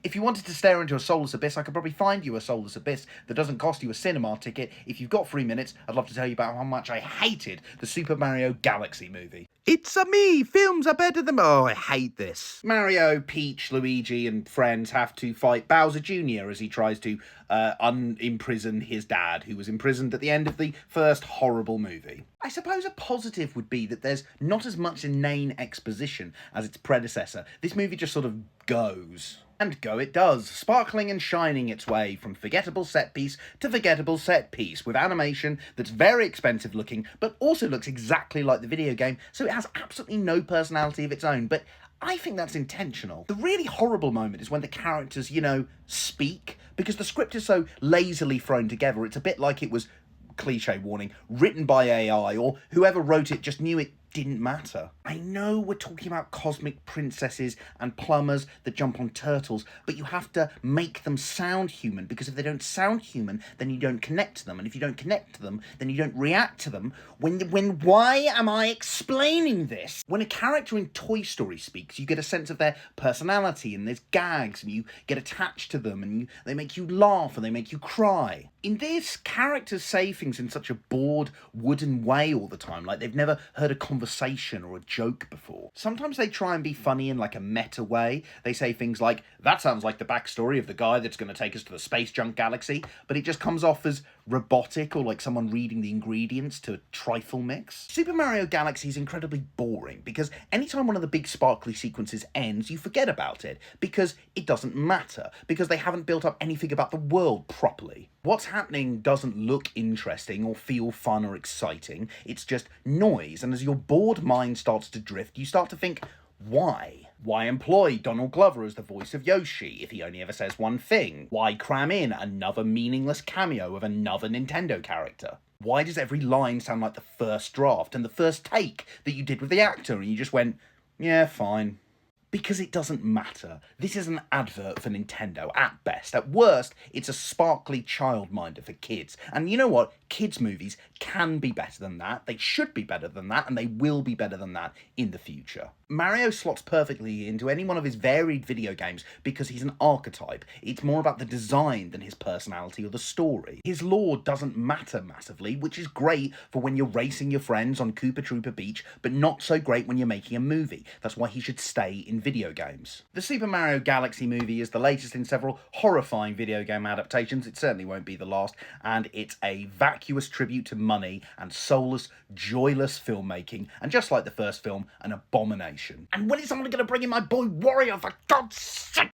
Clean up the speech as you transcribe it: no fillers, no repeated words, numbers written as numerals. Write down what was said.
If you wanted to stare into a soulless abyss, I could probably find you a soulless abyss that doesn't cost you a cinema ticket. If you've got 3 minutes, I'd love to tell you about how much I hated the Super Mario Galaxy movie. It's a me! Films are better than... Oh, I hate this. Mario, Peach, Luigi, and friends have to fight Bowser Jr. as he tries to unimprison his dad, who was imprisoned at the end of the first horrible movie. I suppose a positive would be that there's not as much inane exposition as its predecessor. This movie just sort of goes. And go it does, sparkling and shining its way from forgettable set piece to forgettable set piece, with animation that's very expensive looking, but also looks exactly like the video game, so it has absolutely no personality of its own, but I think that's intentional. The really horrible moment is when the characters, speak, because the script is so lazily thrown together, it's a bit like it was, cliche warning, written by AI, or whoever wrote it just knew it didn't matter. I know we're talking about cosmic princesses and plumbers that jump on turtles, but you have to make them sound human, because if they don't sound human, then you don't connect to them, and if you don't connect to them, then you don't react to them. Why am I explaining this? When a character in Toy Story speaks, you get a sense of their personality, and there's gags, and you get attached to them, and they make you laugh, and they make you cry. In this, characters say things in such a bored, wooden way all the time, like they've never heard a conversation or a joke before. Sometimes they try and be funny in like a meta way. They say things like, that sounds like the backstory of the guy that's going to take us to the space junk galaxy, but it just comes off as robotic or like someone reading the ingredients to a trifle mix. Super Mario Galaxy is incredibly boring because anytime one of the big sparkly sequences ends, you forget about it because it doesn't matter, because they haven't built up anything about the world properly. What's happening doesn't look interesting or feel fun or exciting. It's just noise, and as your bored mind starts to drift, you start to think, why? Why employ Donald Glover as the voice of Yoshi if he only ever says one thing? Why cram in another meaningless cameo of another Nintendo character? Why does every line sound like the first draft and the first take that you did with the actor and you just went, yeah, fine? Because it doesn't matter. This is an advert for Nintendo, at best. At worst, it's a sparkly childminder for kids. And you know what? Kids' movies can be better than that. They should be better than that, and they will be better than that in the future. Mario slots perfectly into any one of his varied video games because he's an archetype. It's more about the design than his personality or the story. His lore doesn't matter massively, which is great for when you're racing your friends on Koopa Troopa Beach, but not so great when you're making a movie. That's why he should stay in video games. The Super Mario Galaxy movie is the latest in several horrifying video game adaptations. It certainly won't be the last, and it's a vacuous tribute to money and soulless, joyless filmmaking, and just like the first film, an abomination. And when is someone going to bring in my boy Wario, for God's sake?